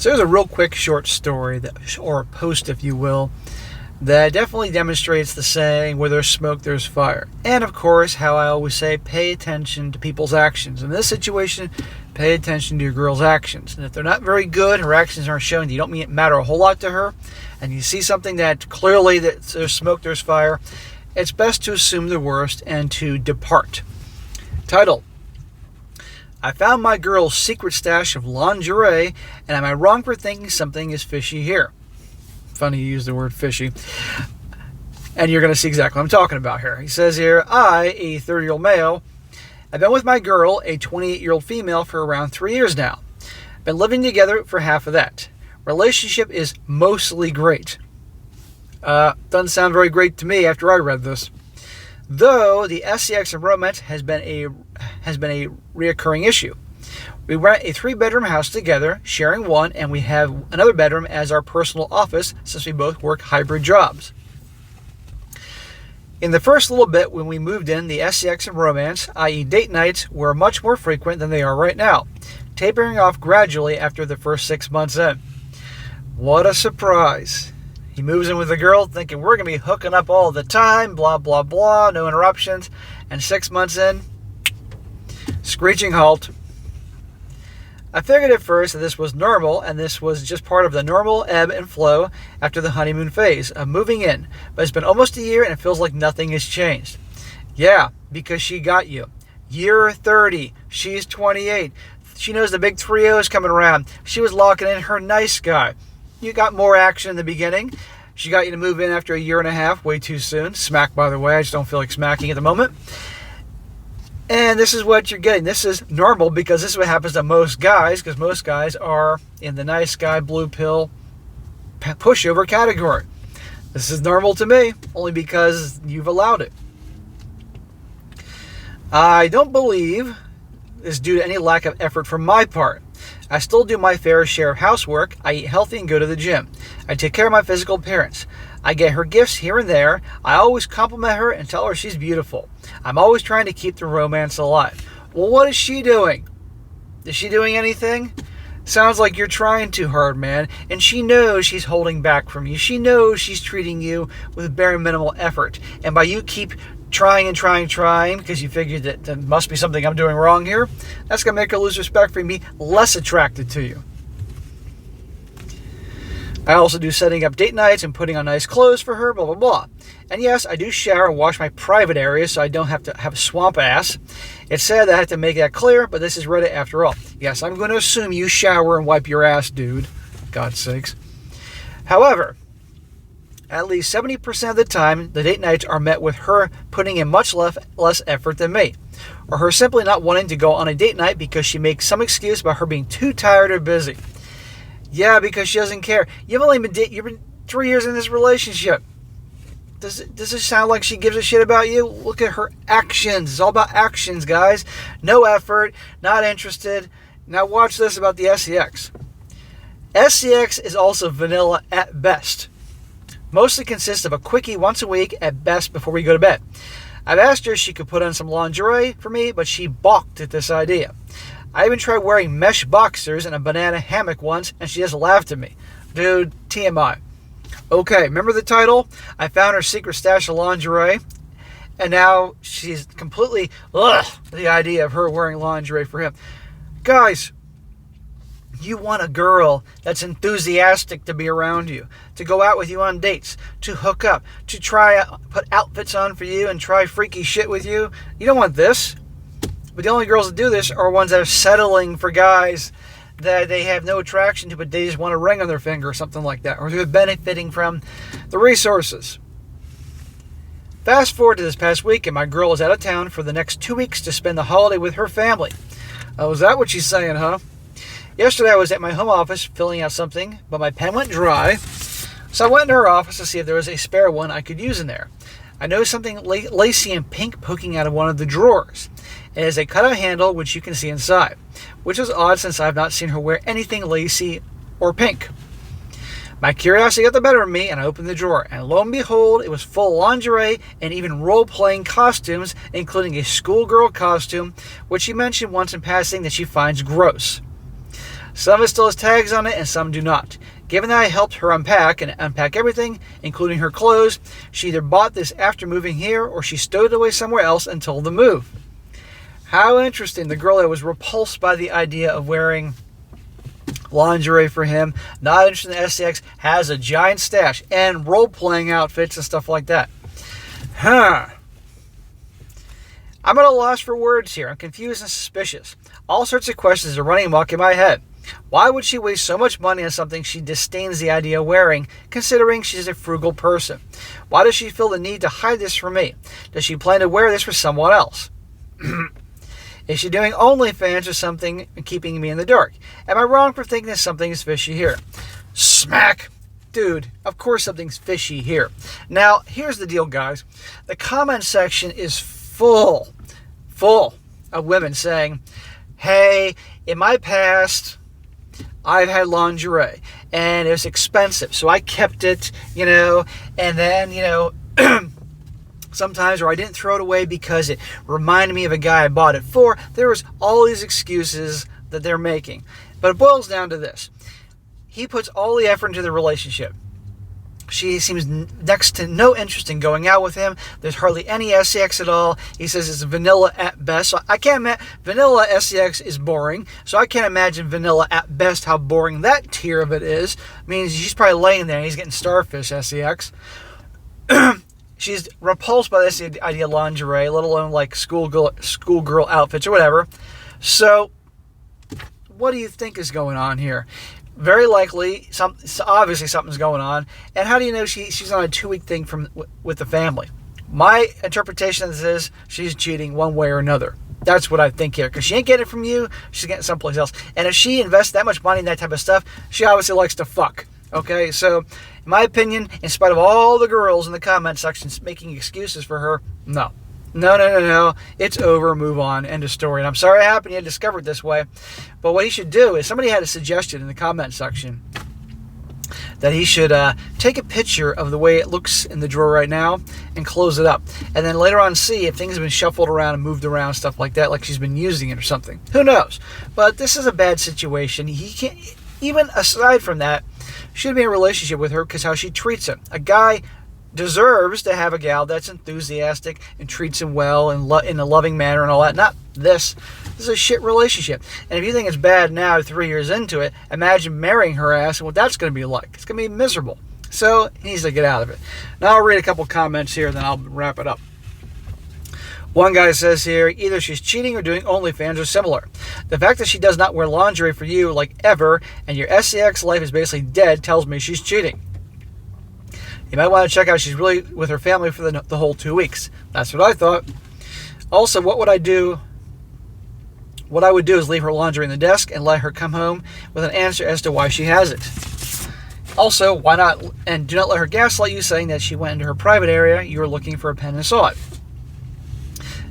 So there's a real quick short story, or a post if you will, that definitely demonstrates the saying, where there's smoke, there's fire. And of course, how I always say, pay attention to people's actions. In this situation, pay attention to your girl's actions. And if they're not very good, her actions aren't showing that you don't matter a whole lot to her, and you see something that clearly that there's smoke, there's fire, it's best to assume the worst and to depart. Title: I found my girl's secret stash of lingerie, and am I wrong for thinking something is fishy here? Funny you use the word fishy. And you're going to see exactly what I'm talking about here. He says here, I, a 30-year-old male, I've been with my girl, a 28-year-old female, for around 3 years now. Been living together for half of that. Relationship is mostly great. Doesn't sound very great to me after I read this. Though the SEX and romance has been a reoccurring issue. We rent a 3-bedroom house together, sharing one, and we have another bedroom as our personal office since we both work hybrid jobs. In the first little bit when we moved in, the SEX and romance, i.e. date nights, were much more frequent than they are right now, tapering off gradually after the first 6 months in. What a surprise. He moves in with a girl thinking we're going to be hooking up all the time, blah, blah, blah, no interruptions, and 6 months in, screeching halt. I figured at first that this was normal, and this was just part of the normal ebb and flow after the honeymoon phase of moving in, but it's been almost a year and it feels like nothing has changed. Yeah, because she got you. You're 30, she's 28. She knows the big 3-0 is coming around. She was locking in her nice guy. You got more action in the beginning. She got you to move in after a year and a half, way too soon. Smack, by the way, I just don't feel like smacking at the moment. And this is what you're getting. This is normal because this is what happens to most guys, because most guys are in the nice guy, blue pill, pushover category. This is normal to me, only because you've allowed it. I don't believe it's due to any lack of effort from my part. I still do my fair share of housework. I eat healthy and go to the gym. I take care of my physical appearance. I get her gifts here and there. I always compliment her and tell her she's beautiful. I'm always trying to keep the romance alive. Well, what is she doing? Is she doing anything? Sounds like you're trying too hard, man. And she knows she's holding back from you. She knows she's treating you with very minimal effort. And by you keep trying because you figured that there must be something I'm doing wrong here, that's going to make her lose respect for me, less attracted to you. I also do setting up date nights and putting on nice clothes for her, blah, blah, blah. And yes, I do shower and wash my private areas so I don't have to have a swamp ass. It's sad that I have to make that clear, but this is Reddit after all. Yes, I'm going to assume you shower and wipe your ass, dude. God's sakes. However, at least 70% of the time, the date nights are met with her putting in much less effort than me. Or her simply not wanting to go on a date night because she makes some excuse about her being too tired or busy. Yeah, because she doesn't care. You've been 3 years in this relationship. Does it sound like she gives a shit about you? Look at her actions. It's all about actions, guys. No effort, not interested. Now watch this about the SEX. SEX is also vanilla at best. Mostly consists of a quickie once a week at best before we go to bed. I've asked her if she could put on some lingerie for me, but she balked at this idea. I even tried wearing mesh boxers and a banana hammock once, and she just laughed at me. Dude, TMI. Okay, remember the title? I found her secret stash of lingerie, and now she's completely the idea of her wearing lingerie for him. Guys, you want a girl that's enthusiastic to be around you, to go out with you on dates, to hook up, to put outfits on for you and try freaky shit with you. You don't want this. But the only girls that do this are ones that are settling for guys that they have no attraction to, but they just want a ring on their finger or something like that, or they're benefiting from the resources. Fast forward to this past week, and my girl is out of town for the next 2 weeks to spend the holiday with her family. Oh, is that what she's saying, huh? Yesterday I was at my home office filling out something, but my pen went dry, so I went into her office to see if there was a spare one I could use in there. I noticed something lacy and pink poking out of one of the drawers. It has a cutout handle which you can see inside, which is odd since I've not seen her wear anything lacy or pink. My curiosity got the better of me and I opened the drawer, and lo and behold, it was full of lingerie and even role-playing costumes, including a schoolgirl costume, which she mentioned once in passing that she finds gross. Some of it still has tags on it and some do not. Given that I helped her unpack everything, including her clothes, she either bought this after moving here or she stowed it away somewhere else until the move. How interesting. The girl that was repulsed by the idea of wearing lingerie for him, not interested in SCX, has a giant stash and role-playing outfits and stuff like that. I'm at a loss for words here. I'm confused and suspicious. All sorts of questions are running amok in my head. Why would she waste so much money on something she disdains the idea of wearing, considering she's a frugal person? Why does she feel the need to hide this from me? Does she plan to wear this for someone else? Is she doing OnlyFans or something and keeping me in the dark? Am I wrong for thinking that something is fishy here? Smack! Dude, of course something's fishy here. Now, here's the deal, guys. The comment section is full of women saying, hey, in my past, I've had lingerie, and it was expensive, so I kept it, and then, sometimes, or I didn't throw it away because it reminded me of a guy I bought it for. There was all these excuses that they're making. But it boils down to this. He puts all the effort into the relationship. She seems next to no interest in going out with him. There's hardly any SCX at all. He says it's vanilla at best. So I can't imagine. Vanilla SCX is boring. So I can't imagine vanilla at best how boring that tier of it is. Means she's probably laying there and he's getting starfish SCX. She's repulsed by this idea of lingerie, let alone like schoolgirl outfits or whatever. So what do you think is going on here? Very likely, obviously something's going on. And how do you know she's on a 2-week thing with the family? My interpretation of this is she's cheating one way or another. That's what I think here. Because she ain't getting it from you, she's getting it someplace else. And if she invests that much money in that type of stuff, she obviously likes to fuck. Okay, so in my opinion, in spite of all the girls in the comment sections making excuses for her, no. It's over, move on, end of story. And I'm sorry it happened, you had discovered this way. But what he should do is, somebody had a suggestion in the comment section that he should take a picture of the way it looks in the drawer right now and close it up. And then later on see if things have been shuffled around and moved around, stuff like that, like she's been using it or something. Who knows? But this is a bad situation. He can't, even aside from that, should be in a relationship with her because how she treats him. A guy deserves to have a gal that's enthusiastic and treats him well and in a loving manner and all that. Not this. This is a shit relationship. And if you think it's bad now, 3 years into it, imagine marrying her ass and what that's going to be like. It's going to be miserable. So he needs to get out of it. Now I'll read a couple comments here, then I'll wrap it up. One guy says here, either she's cheating or doing OnlyFans or similar. The fact that she does not wear lingerie for you, like ever, and your SCX life is basically dead tells me she's cheating. You might want to check out she's really with her family for the whole 2 weeks. That's what I thought. Also, what would I do? What I would do is leave her lingerie in the desk and let her come home with an answer as to why she has it. Also, why not, and do not let her gaslight you saying that she went into her private area, you were looking for a pen and saw it.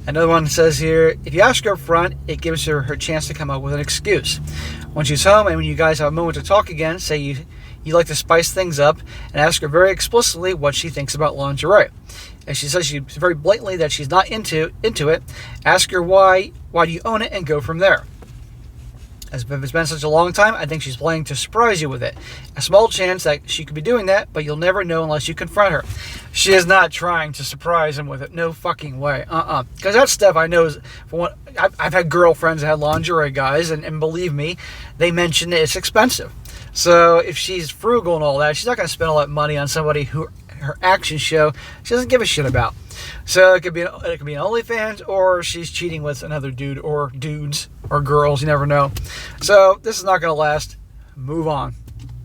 Another one says here, if you ask her up front, it gives her chance to come up with an excuse. When she's home and when you guys have a moment to talk again, say you like to spice things up and ask her very explicitly what she thinks about lingerie. If she says she's very blatantly that she's not into it, ask her why do you own it and go from there. As if it's been such a long time, I think she's planning to surprise you with it. A small chance that she could be doing that, but you'll never know unless you confront her. She is not trying to surprise him with it. No fucking way. Because that stuff I know is, for what I've had girlfriends that had lingerie, guys, and believe me, they mention it's expensive. So if she's frugal and all that, she's not going to spend all that money on somebody who her actions show she doesn't give a shit about. So it could be an OnlyFans, or she's cheating with another dude, or dudes, or girls, you never know. So this is not going to last. Move on.